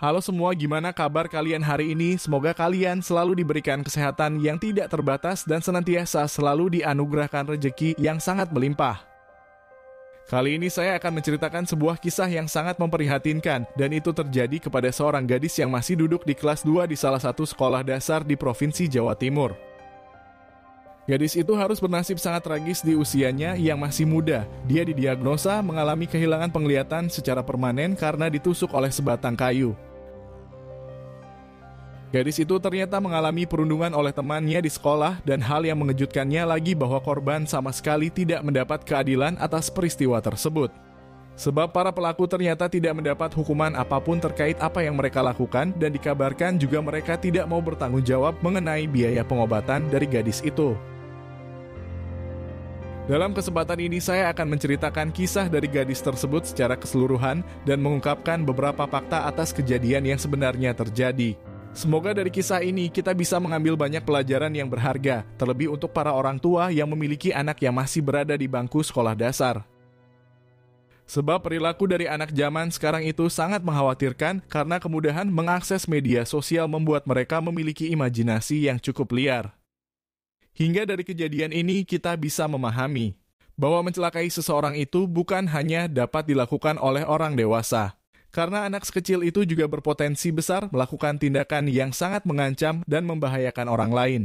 Halo semua, gimana kabar kalian hari ini? Semoga kalian selalu diberikan kesehatan yang tidak terbatas dan senantiasa selalu dianugerahkan rezeki yang sangat melimpah. Kali ini saya akan menceritakan sebuah kisah yang sangat memprihatinkan, dan itu terjadi kepada seorang gadis yang masih duduk di kelas 2 di salah satu sekolah dasar di Provinsi Jawa Timur. Gadis itu harus bernasib sangat tragis di usianya yang masih muda. Dia didiagnosa mengalami kehilangan penglihatan secara permanen karena ditusuk oleh sebatang kayu. Gadis itu ternyata mengalami perundungan oleh temannya di sekolah, dan hal yang mengejutkannya lagi bahwa korban sama sekali tidak mendapat keadilan atas peristiwa tersebut. Sebab para pelaku ternyata tidak mendapat hukuman apapun terkait apa yang mereka lakukan, dan dikabarkan juga mereka tidak mau bertanggung jawab mengenai biaya pengobatan dari gadis itu. Dalam kesempatan ini saya akan menceritakan kisah dari gadis tersebut secara keseluruhan dan mengungkapkan beberapa fakta atas kejadian yang sebenarnya terjadi. Semoga dari kisah ini kita bisa mengambil banyak pelajaran yang berharga, terlebih untuk para orang tua yang memiliki anak yang masih berada di bangku sekolah dasar. Sebab perilaku dari anak zaman sekarang itu sangat mengkhawatirkan karena kemudahan mengakses media sosial membuat mereka memiliki imajinasi yang cukup liar. Hingga dari kejadian ini kita bisa memahami bahwa mencelakai seseorang itu bukan hanya dapat dilakukan oleh orang dewasa. Karena anak sekecil itu juga berpotensi besar melakukan tindakan yang sangat mengancam dan membahayakan orang lain.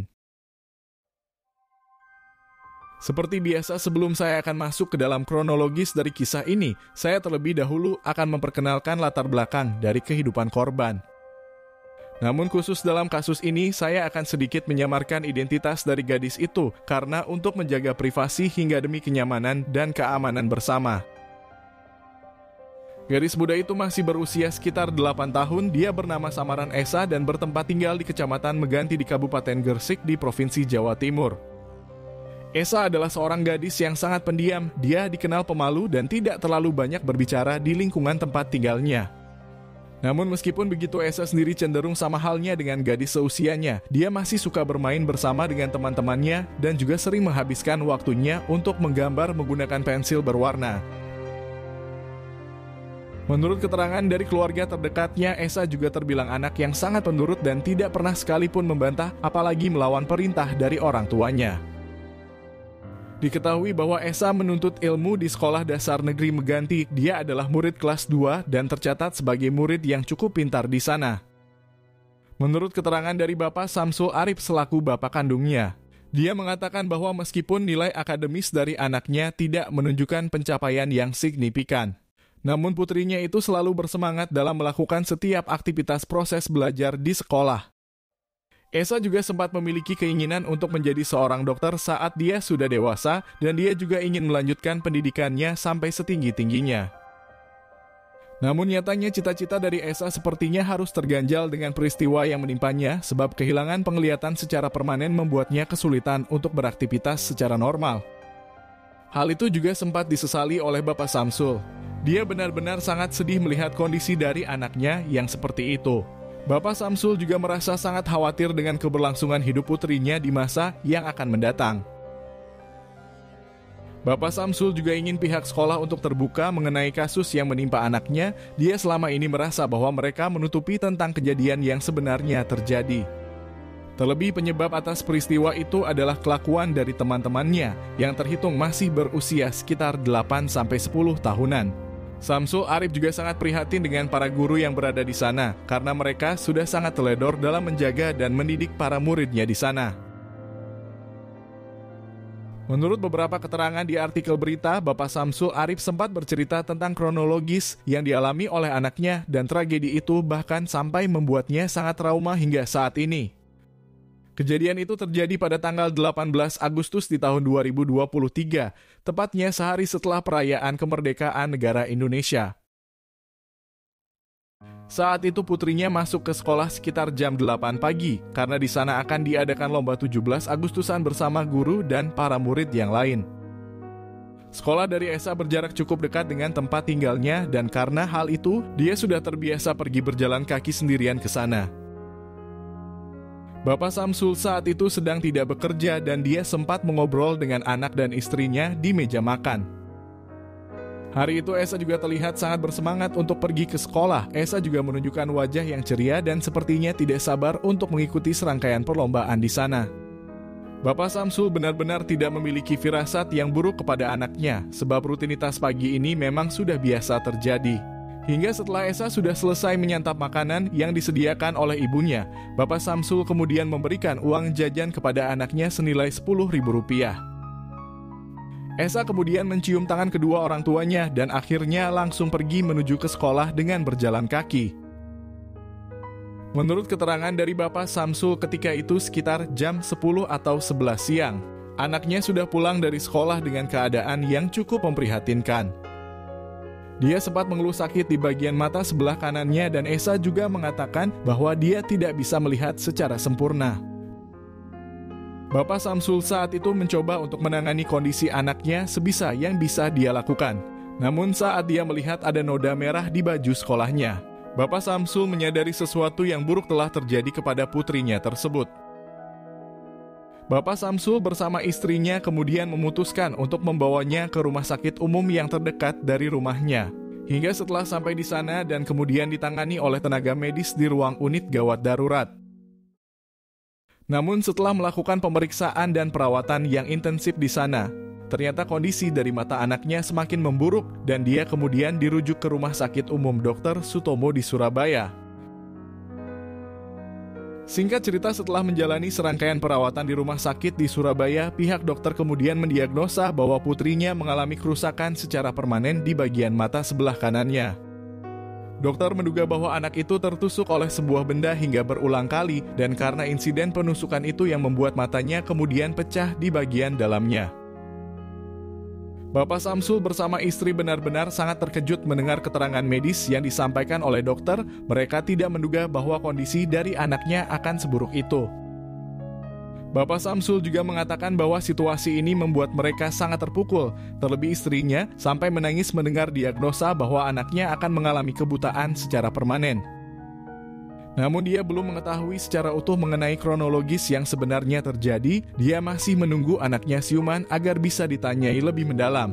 Seperti biasa, sebelum saya akan masuk ke dalam kronologis dari kisah ini, saya terlebih dahulu akan memperkenalkan latar belakang dari kehidupan korban. Namun khusus dalam kasus ini, saya akan sedikit menyamarkan identitas dari gadis itu, karena untuk menjaga privasi hingga demi kenyamanan dan keamanan bersama. Gadis muda itu masih berusia sekitar 8 tahun, dia bernama samaran Esa dan bertempat tinggal di Kecamatan Meganti di Kabupaten Gresik di Provinsi Jawa Timur. Esa adalah seorang gadis yang sangat pendiam, dia dikenal pemalu dan tidak terlalu banyak berbicara di lingkungan tempat tinggalnya. Namun meskipun begitu, Esa sendiri cenderung sama halnya dengan gadis seusianya, dia masih suka bermain bersama dengan teman-temannya dan juga sering menghabiskan waktunya untuk menggambar menggunakan pensil berwarna. Menurut keterangan dari keluarga terdekatnya, Esa juga terbilang anak yang sangat penurut dan tidak pernah sekalipun membantah, apalagi melawan perintah dari orang tuanya. Diketahui bahwa Esa menuntut ilmu di Sekolah Dasar Negeri Meganti. Dia adalah murid kelas 2 dan tercatat sebagai murid yang cukup pintar di sana. Menurut keterangan dari Bapak Samsul Arif selaku bapak kandungnya, dia mengatakan bahwa meskipun nilai akademis dari anaknya tidak menunjukkan pencapaian yang signifikan, namun putrinya itu selalu bersemangat dalam melakukan setiap aktivitas proses belajar di sekolah. Esa juga sempat memiliki keinginan untuk menjadi seorang dokter saat dia sudah dewasa, dan dia juga ingin melanjutkan pendidikannya sampai setinggi-tingginya. Namun nyatanya cita-cita dari Esa sepertinya harus terganjal dengan peristiwa yang menimpanya, sebab kehilangan penglihatan secara permanen membuatnya kesulitan untuk beraktivitas secara normal. Hal itu juga sempat disesali oleh Bapak Samsul. Dia benar-benar sangat sedih melihat kondisi dari anaknya yang seperti itu. Bapak Samsul juga merasa sangat khawatir dengan keberlangsungan hidup putrinya di masa yang akan mendatang. Bapak Samsul juga ingin pihak sekolah untuk terbuka mengenai kasus yang menimpa anaknya. Dia selama ini merasa bahwa mereka menutupi tentang kejadian yang sebenarnya terjadi. Terlebih penyebab atas peristiwa itu adalah kelakuan dari teman-temannya yang terhitung masih berusia sekitar 8-10 tahunan. Samsul Arif juga sangat prihatin dengan para guru yang berada di sana karena mereka sudah sangat teledor dalam menjaga dan mendidik para muridnya di sana. Menurut beberapa keterangan di artikel berita, Bapak Samsul Arif sempat bercerita tentang kronologis yang dialami oleh anaknya, dan tragedi itu bahkan sampai membuatnya sangat trauma hingga saat ini. Kejadian itu terjadi pada tanggal 18 Agustus di tahun 2023, tepatnya sehari setelah perayaan kemerdekaan negara Indonesia. Saat itu putrinya masuk ke sekolah sekitar jam 8 pagi, karena di sana akan diadakan lomba 17 Agustusan bersama guru dan para murid yang lain. Sekolah dari Esa berjarak cukup dekat dengan tempat tinggalnya, dan karena hal itu, dia sudah terbiasa pergi berjalan kaki sendirian ke sana. Bapak Samsul saat itu sedang tidak bekerja dan dia sempat mengobrol dengan anak dan istrinya di meja makan. Hari itu Esa juga terlihat sangat bersemangat untuk pergi ke sekolah. Esa juga menunjukkan wajah yang ceria dan sepertinya tidak sabar untuk mengikuti serangkaian perlombaan di sana. Bapak Samsul benar-benar tidak memiliki firasat yang buruk kepada anaknya, sebab rutinitas pagi ini memang sudah biasa terjadi. Hingga setelah Esa sudah selesai menyantap makanan yang disediakan oleh ibunya, Bapak Samsul kemudian memberikan uang jajan kepada anaknya senilai Rp10.000. Esa kemudian mencium tangan kedua orang tuanya dan akhirnya langsung pergi menuju ke sekolah dengan berjalan kaki. Menurut keterangan dari Bapak Samsul ketika itu sekitar jam 10 atau 11 siang, anaknya sudah pulang dari sekolah dengan keadaan yang cukup memprihatinkan. Dia sempat mengeluh sakit di bagian mata sebelah kanannya dan Esa juga mengatakan bahwa dia tidak bisa melihat secara sempurna. Bapak Samsul saat itu mencoba untuk menangani kondisi anaknya sebisa yang bisa dia lakukan. Namun saat dia melihat ada noda merah di baju sekolahnya, Bapak Samsul menyadari sesuatu yang buruk telah terjadi kepada putrinya tersebut. Bapak Samsul bersama istrinya kemudian memutuskan untuk membawanya ke rumah sakit umum yang terdekat dari rumahnya. Hingga setelah sampai di sana dan kemudian ditangani oleh tenaga medis di ruang unit gawat darurat. Namun setelah melakukan pemeriksaan dan perawatan yang intensif di sana, ternyata kondisi dari mata anaknya semakin memburuk dan dia kemudian dirujuk ke Rumah Sakit Umum Dr. Sutomo di Surabaya. Singkat cerita, setelah menjalani serangkaian perawatan di rumah sakit di Surabaya, pihak dokter kemudian mendiagnosa bahwa putrinya mengalami kerusakan secara permanen di bagian mata sebelah kanannya. Dokter menduga bahwa anak itu tertusuk oleh sebuah benda hingga berulang kali dan karena insiden penusukan itu yang membuat matanya kemudian pecah di bagian dalamnya. Bapak Samsul bersama istri benar-benar sangat terkejut mendengar keterangan medis yang disampaikan oleh dokter. Mereka tidak menduga bahwa kondisi dari anaknya akan seburuk itu. Bapak Samsul juga mengatakan bahwa situasi ini membuat mereka sangat terpukul, terlebih istrinya sampai menangis mendengar diagnosa bahwa anaknya akan mengalami kebutaan secara permanen. Namun dia belum mengetahui secara utuh mengenai kronologis yang sebenarnya terjadi. Dia masih menunggu anaknya siuman agar bisa ditanyai lebih mendalam.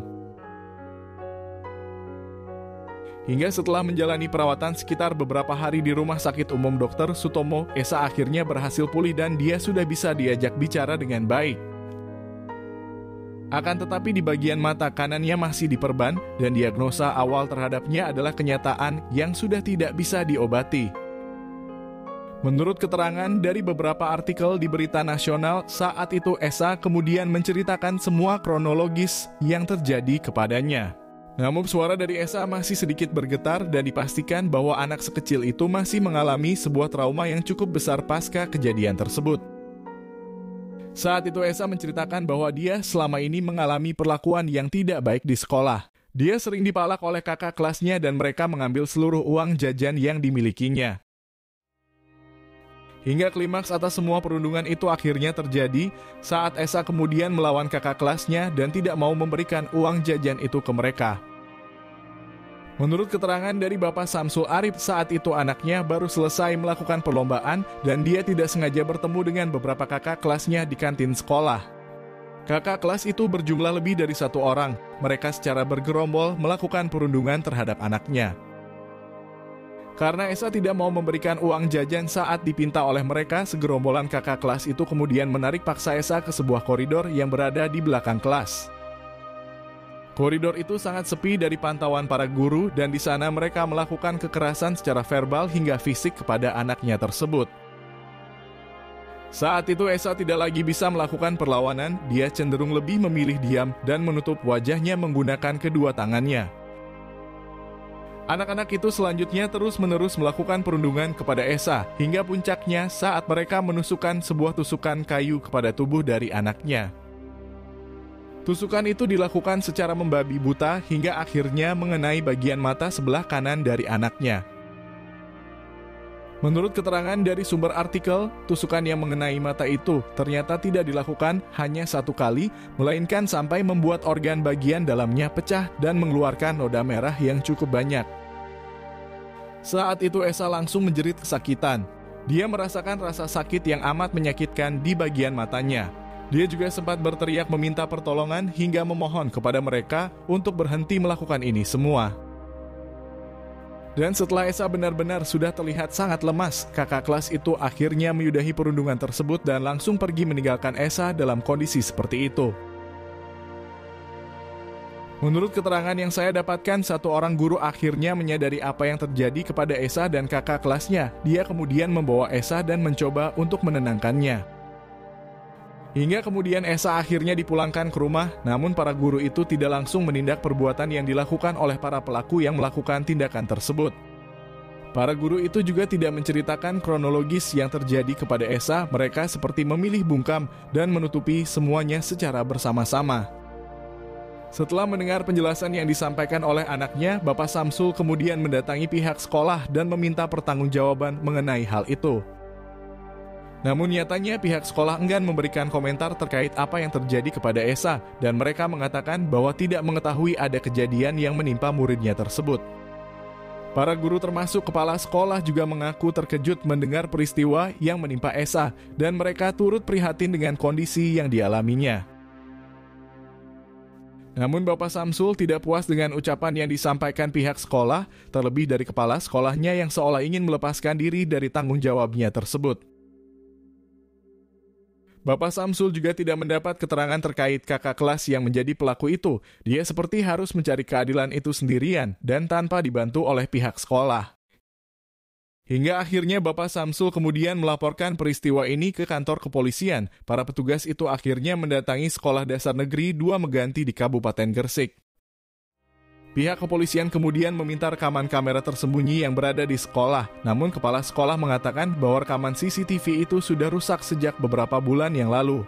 Hingga setelah menjalani perawatan sekitar beberapa hari di Rumah Sakit Umum Dr. Sutomo, Esa akhirnya berhasil pulih dan dia sudah bisa diajak bicara dengan baik. Akan tetapi di bagian mata kanannya masih diperban dan diagnosa awal terhadapnya adalah kenyataan yang sudah tidak bisa diobati. Menurut keterangan dari beberapa artikel di berita nasional, saat itu Esa kemudian menceritakan semua kronologis yang terjadi kepadanya. Namun suara dari Esa masih sedikit bergetar dan dipastikan bahwa anak sekecil itu masih mengalami sebuah trauma yang cukup besar pasca kejadian tersebut. Saat itu Esa menceritakan bahwa dia selama ini mengalami perlakuan yang tidak baik di sekolah. Dia sering dipalak oleh kakak kelasnya dan mereka mengambil seluruh uang jajan yang dimilikinya. Hingga klimaks atas semua perundungan itu akhirnya terjadi saat Esa kemudian melawan kakak kelasnya dan tidak mau memberikan uang jajan itu ke mereka. Menurut keterangan dari Bapak Samsul Arif, saat itu anaknya baru selesai melakukan perlombaan dan dia tidak sengaja bertemu dengan beberapa kakak kelasnya di kantin sekolah. Kakak kelas itu berjumlah lebih dari 1 orang. Mereka secara bergerombol melakukan perundungan terhadap anaknya. Karena Esa tidak mau memberikan uang jajan saat dipinta oleh mereka, segerombolan kakak kelas itu kemudian menarik paksa Esa ke sebuah koridor yang berada di belakang kelas. Koridor itu sangat sepi dari pantauan para guru dan di sana mereka melakukan kekerasan secara verbal hingga fisik kepada anaknya tersebut. Saat itu Esa tidak lagi bisa melakukan perlawanan, dia cenderung lebih memilih diam dan menutup wajahnya menggunakan kedua tangannya. Anak-anak itu selanjutnya terus-menerus melakukan perundungan kepada Esa, hingga puncaknya saat mereka menusukkan sebuah tusukan kayu kepada tubuh dari anaknya. Tusukan itu dilakukan secara membabi buta hingga akhirnya mengenai bagian mata sebelah kanan dari anaknya. Menurut keterangan dari sumber artikel, tusukan yang mengenai mata itu ternyata tidak dilakukan hanya 1 kali, melainkan sampai membuat organ bagian dalamnya pecah dan mengeluarkan noda merah yang cukup banyak. Saat itu Esa langsung menjerit kesakitan. Dia merasakan rasa sakit yang amat menyakitkan di bagian matanya. Dia juga sempat berteriak meminta pertolongan hingga memohon kepada mereka untuk berhenti melakukan ini semua. Dan setelah Esa benar-benar sudah terlihat sangat lemas, kakak kelas itu akhirnya menyudahi perundungan tersebut dan langsung pergi meninggalkan Esa dalam kondisi seperti itu. Menurut keterangan yang saya dapatkan, satu orang guru akhirnya menyadari apa yang terjadi kepada Esa dan kakak kelasnya. Dia kemudian membawa Esa dan mencoba untuk menenangkannya. Hingga kemudian Esa akhirnya dipulangkan ke rumah, namun para guru itu tidak langsung menindak perbuatan yang dilakukan oleh para pelaku yang melakukan tindakan tersebut. Para guru itu juga tidak menceritakan kronologis yang terjadi kepada Esa, mereka seperti memilih bungkam dan menutupi semuanya secara bersama-sama. Setelah mendengar penjelasan yang disampaikan oleh anaknya, Bapak Samsul kemudian mendatangi pihak sekolah dan meminta pertanggungjawaban mengenai hal itu. Namun nyatanya pihak sekolah enggan memberikan komentar terkait apa yang terjadi kepada Esa dan mereka mengatakan bahwa tidak mengetahui ada kejadian yang menimpa muridnya tersebut. Para guru termasuk kepala sekolah juga mengaku terkejut mendengar peristiwa yang menimpa Esa dan mereka turut prihatin dengan kondisi yang dialaminya. Namun Bapak Samsul tidak puas dengan ucapan yang disampaikan pihak sekolah, terlebih dari kepala sekolahnya yang seolah ingin melepaskan diri dari tanggung jawabnya tersebut. Bapak Samsul juga tidak mendapat keterangan terkait kakak kelas yang menjadi pelaku itu. Dia seperti harus mencari keadilan itu sendirian dan tanpa dibantu oleh pihak sekolah. Hingga akhirnya Bapak Samsul kemudian melaporkan peristiwa ini ke kantor kepolisian. Para petugas itu akhirnya mendatangi Sekolah Dasar Negeri 2 Meganti di Kabupaten Gresik. Pihak kepolisian kemudian meminta rekaman kamera tersembunyi yang berada di sekolah. Namun kepala sekolah mengatakan bahwa rekaman CCTV itu sudah rusak sejak beberapa bulan yang lalu.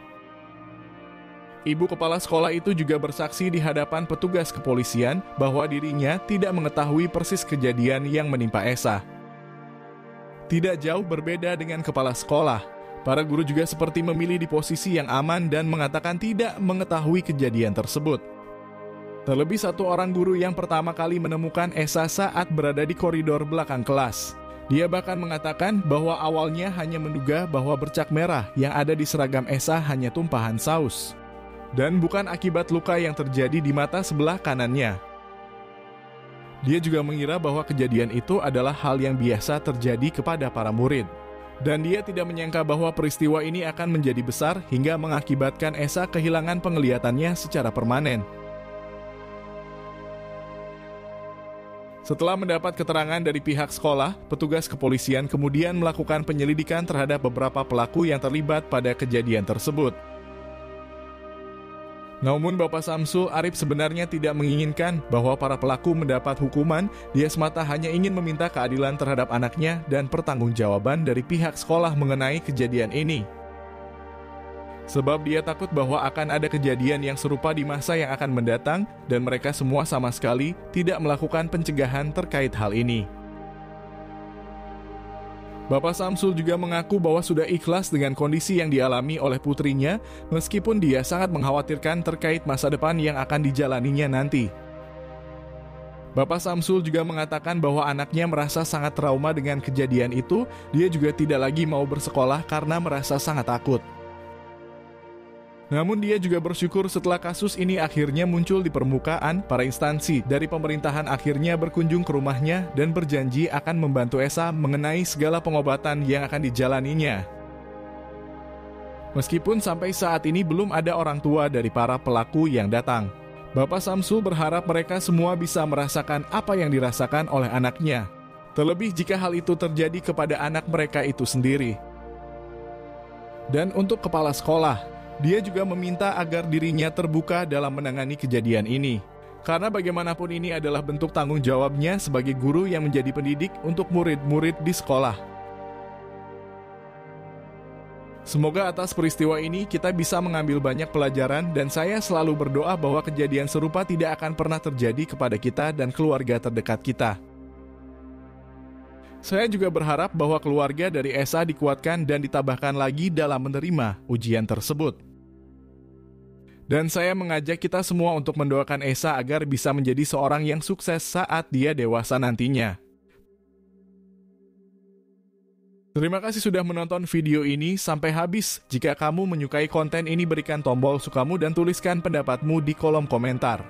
Ibu kepala sekolah itu juga bersaksi di hadapan petugas kepolisian bahwa dirinya tidak mengetahui persis kejadian yang menimpa Esa. Tidak jauh berbeda dengan kepala sekolah, para guru juga seperti memilih di posisi yang aman dan mengatakan tidak mengetahui kejadian tersebut. Terlebih satu orang guru yang pertama kali menemukan Esa saat berada di koridor belakang kelas. Dia bahkan mengatakan bahwa awalnya hanya menduga bahwa bercak merah yang ada di seragam Esa hanya tumpahan saus, dan bukan akibat luka yang terjadi di mata sebelah kanannya. Dia juga mengira bahwa kejadian itu adalah hal yang biasa terjadi kepada para murid. Dan dia tidak menyangka bahwa peristiwa ini akan menjadi besar hingga mengakibatkan Esa kehilangan penglihatannya secara permanen. Setelah mendapat keterangan dari pihak sekolah, petugas kepolisian kemudian melakukan penyelidikan terhadap beberapa pelaku yang terlibat pada kejadian tersebut. Namun Bapak Samsul Arif sebenarnya tidak menginginkan bahwa para pelaku mendapat hukuman, dia semata hanya ingin meminta keadilan terhadap anaknya dan pertanggungjawaban dari pihak sekolah mengenai kejadian ini. Sebab dia takut bahwa akan ada kejadian yang serupa di masa yang akan mendatang dan mereka semua sama sekali tidak melakukan pencegahan terkait hal ini. Bapak Samsul juga mengaku bahwa sudah ikhlas dengan kondisi yang dialami oleh putrinya meskipun dia sangat mengkhawatirkan terkait masa depan yang akan dijalaninya nanti. Bapak Samsul juga mengatakan bahwa anaknya merasa sangat trauma dengan kejadian itu, dia juga tidak lagi mau bersekolah karena merasa sangat takut. Namun dia juga bersyukur setelah kasus ini akhirnya muncul di permukaan, para instansi dari pemerintahan akhirnya berkunjung ke rumahnya dan berjanji akan membantu Esa mengenai segala pengobatan yang akan dijalaninya. Meskipun sampai saat ini belum ada orang tua dari para pelaku yang datang, Bapak Samsul berharap mereka semua bisa merasakan apa yang dirasakan oleh anaknya. Terlebih jika hal itu terjadi kepada anak mereka itu sendiri. Dan untuk kepala sekolah, dia juga meminta agar dirinya terbuka dalam menangani kejadian ini. Karena bagaimanapun ini adalah bentuk tanggung jawabnya sebagai guru yang menjadi pendidik untuk murid-murid di sekolah. Semoga atas peristiwa ini kita bisa mengambil banyak pelajaran dan saya selalu berdoa bahwa kejadian serupa tidak akan pernah terjadi kepada kita dan keluarga terdekat kita. Saya juga berharap bahwa keluarga dari Esa dikuatkan dan ditabahkan lagi dalam menerima ujian tersebut. Dan saya mengajak kita semua untuk mendoakan Esa agar bisa menjadi seorang yang sukses saat dia dewasa nantinya. Terima kasih sudah menonton video ini sampai habis. Jika kamu menyukai konten ini, berikan tombol sukamu dan tuliskan pendapatmu di kolom komentar.